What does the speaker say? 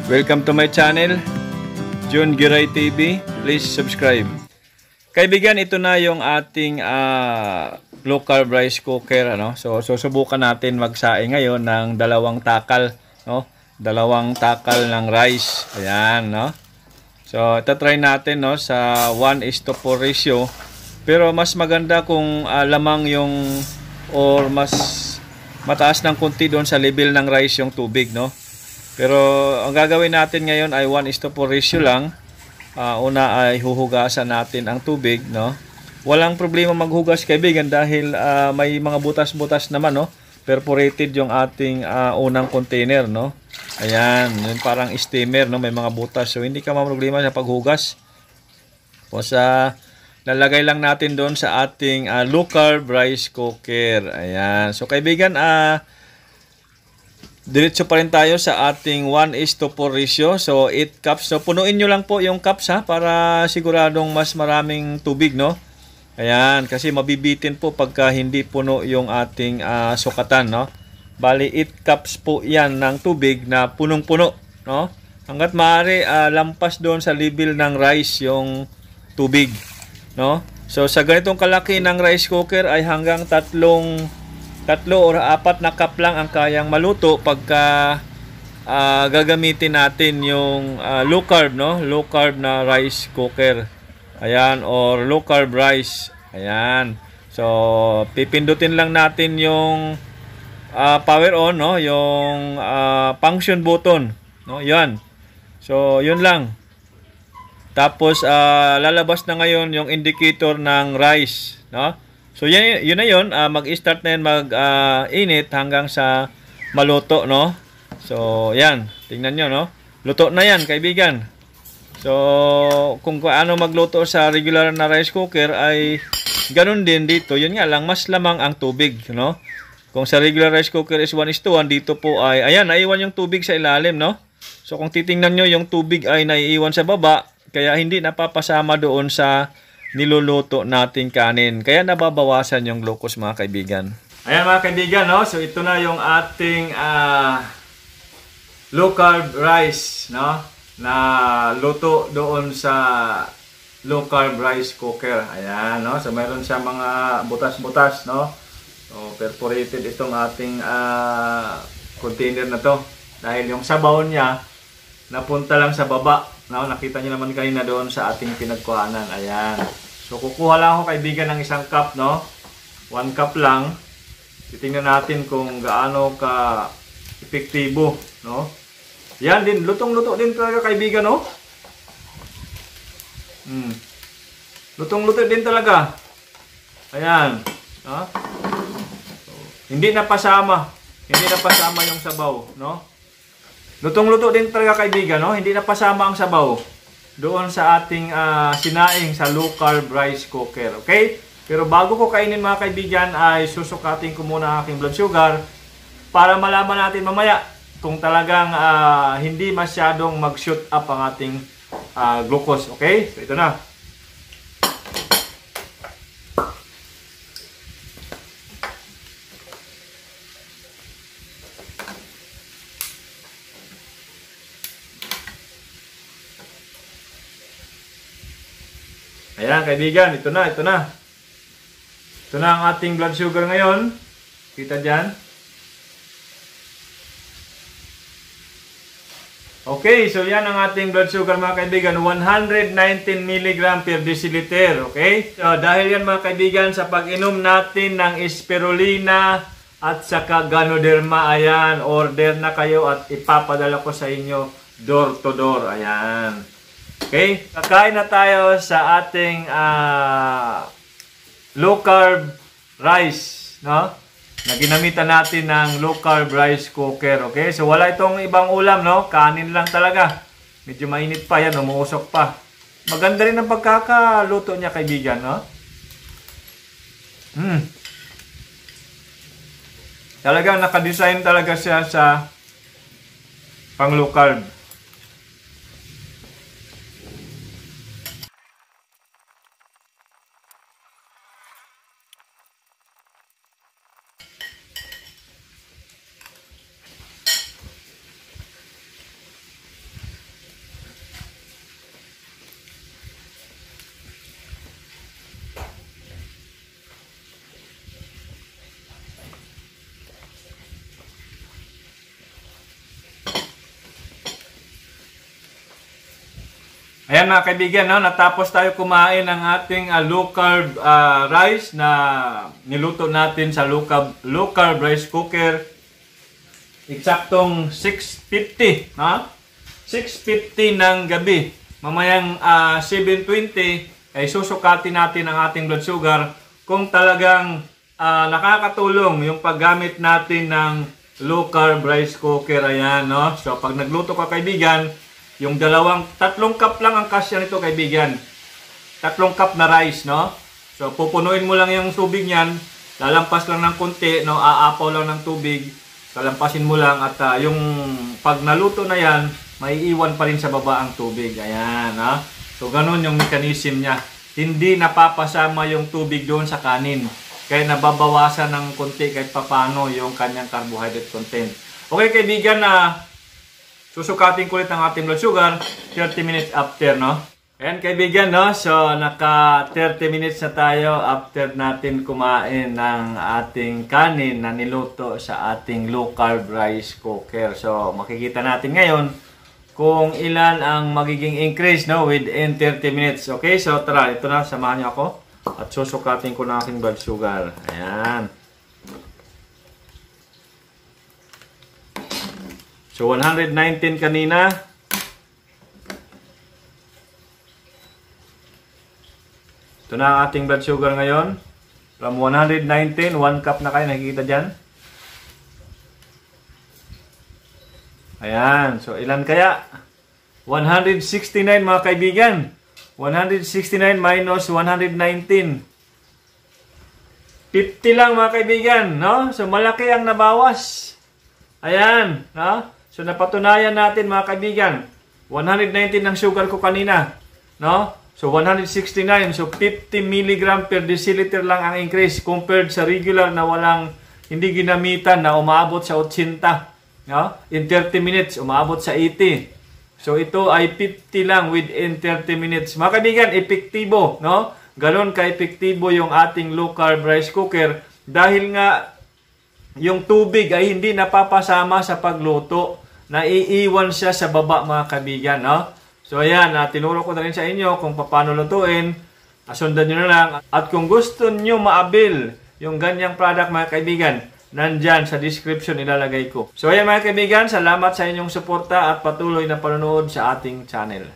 Welcome to my channel, John Giray TV. Please subscribe. Kaibigan, ito na yung ating low carb rice cooker, ano? So susubukan natin magsaing ngayon ng dalawang takal, no? Dalawang takal ng rice. Ayan, no? So try natin, no, sa 1:4 ratio. Pero mas maganda kung lamang yung or mas mataas ng konti doon sa level ng rice yung tubig, no? Pero ang gagawin natin ngayon ay 1:4 ratio lang. Una ay huhugasan natin ang tubig, no? Walang problema maghugas, kaibigan, dahil may mga butas-butas naman, no? Perforated yung ating unang container, no? Ayan, yun parang steamer, no? May mga butas. So hindi ka problema sa paghugas. Tapos lalagay lang natin doon sa ating low carb rice cooker. Ayan. So kaibigan, diretso pa rin tayo sa ating 1:4 ratio. So 8 cups. So punuin nyo lang po yung cups, ha, para siguradong mas maraming tubig, no? Ayan, kasi mabibitin po pagka hindi puno yung ating sukatan, no? Bali 8 cups po yan ng tubig na punong-puno, no? Hanggat maaari lampas doon sa level ng rice yung tubig, no? So sa ganitong kalaki ng rice cooker ay hanggang tatlo or 4 na cup lang ang kayang maluto pagka gagamitin natin yung low carb, no? Low carb na rice cooker. Ayan, or low carb rice. Ayan. So pipindutin lang natin yung power on, no? Yung function button, no? Yan. So yun lang. Tapos lalabas na ngayon yung indicator ng rice, no? So yun na yun, mag-start na yan mag-init hanggang sa maluto, no? So yan, tingnan nyo, no? Luto na yan, kaibigan. So kung ano magluto sa regular na rice cooker ay ganun din dito. Yun nga lang, mas lamang ang tubig, no? Kung sa regular rice cooker is 1:1, dito po ay, ayan, naiwan yung tubig sa ilalim, no? So kung titingnan nyo, yung tubig ay naiiwan sa baba, kaya hindi napapasama doon sa niluluto nating kanin. Kaya nababawasan yung glucose, mga kaibigan. Ayan, mga kaibigan, no? So ito na yung ating low carb rice, no? Na luto doon sa low carb rice cooker. Ayan, no? So mayroon siya mga butas-butas, no? So perforated itong ating container na to. Dahil yung sabaw niya napunta lang sa baba, no? Nakita niyo naman kanina doon sa ating pinagkuhanan. Ayan. So kukuha lang ako, kaibigan, ng 1 cup, no? 1 cup lang. Titingnan natin kung gaano ka epektibo, no? Yan din, lutong-luto din talaga, kaibigan, no? Lutong-luto din talaga. Ayan, no? So, hindi napasama yung sabaw, no? Lutong-luto din talaga, kaibigan, no? Hindi napasama ang sabaw doon sa ating sinaing sa low carb rice cooker, okay? Pero bago ko kainin, mga kaibigan, ay susukatin ko muna ang aking blood sugar para malaman natin mamaya kung talagang hindi masyadong mag-shoot up ang ating glucose, okay? So ito na. Ayan, kaibigan, ito na. Ito na ang ating blood sugar ngayon. Kita dyan. Okay, so yan ang ating blood sugar, mga kaibigan. 119 mg per deciliter. Okay? So dahil yan, mga kaibigan, sa pag-inom natin ng spirulina at saka Ganoderma, ayan, order na kayo at ipapadala ko sa inyo door to door. Ayan. Okay, kakain na tayo sa ating low carb rice, no? Na ginamitan natin ng low carb rice cooker, okay? So wala itong ibang ulam, no? Kanin lang talaga. Medyo mainit pa yan, umuusok pa. Maganda rin ang pagkakaluto niya, kaibigan, no? Talagang nakadesign talaga siya sa pang low carb. Ayan mga kaibigan, no? Natapos tayo kumain ng ating low carb rice na niluto natin sa low carb rice cooker. Eksaktong 6:50, ha? 6:50 ng gabi. Mamayang 7:20 ay susukatin natin ang ating blood sugar kung talagang nakakatulong yung paggamit natin ng low carb rice cooker. Ayan, no? So pag nagluto ka kaibigan, yung 3 cup lang ang kasya nito kaibigan. 3 cup na rice, no? So pupunuin mo lang yung tubig niyan, lalampas lang ng konti, no? Aapaw lang ng tubig, lalampasin mo lang at yung pag naluto na yan, maiiwan pa rin sa baba ang tubig. Ayan, ha? So ganun yung mechanism niya. Hindi napapasama yung tubig doon sa kanin. Kaya nababawasan ng konti kahit papano yung kanyang carbohydrate content. Okay kaibigan, susukatin ko ulit ang ating blood sugar 30 minutes after, no? Ayan kaibigan, no? So, naka 30 minutes na tayo after natin kumain ng ating kanin na niluto sa ating low carb rice cooker. So, makikita natin ngayon kung ilan ang magiging increase, no? Within 30 minutes. Okay? So, tara. Ito na. Samahan niyo ako. At susukatin ko na aking blood sugar. Ayan. So, 119 kanina. Ito na ang ating blood sugar ngayon. From 119, 1 cup na kayo. Nakikita dyan. Ayan. So, ilan kaya? 169 mga kaibigan. 169 minus 119. 50 lang mga kaibigan. No? So, malaki ang nabawas. Ayan. No? So, napatunayan natin mga kaibigan, 119 ang sugar ko kanina. No? So, 169. So, 50 mg per deciliter lang ang increase compared sa regular na walang, hindi ginamitan na umaabot sa 80. No? In 30 minutes, umaabot sa 80. So, ito ay 50 lang within 30 minutes. Mga kaibigan, epektibo. No? Ganon ka-epektibo yung ating low carb rice cooker dahil nga yung tubig ay hindi napapasama sa pagluto. Naiiwan siya sa baba mga kaibigan, no? So ayan, tinuro ko na rin sa inyo kung paano lutuin. Sundan nyo na lang. At kung gusto nyo maabil yung ganyang product mga kaibigan, nandyan sa description ilalagay ko. So ayan mga kaibigan, salamat sa inyong suporta at patuloy na panonood sa ating channel.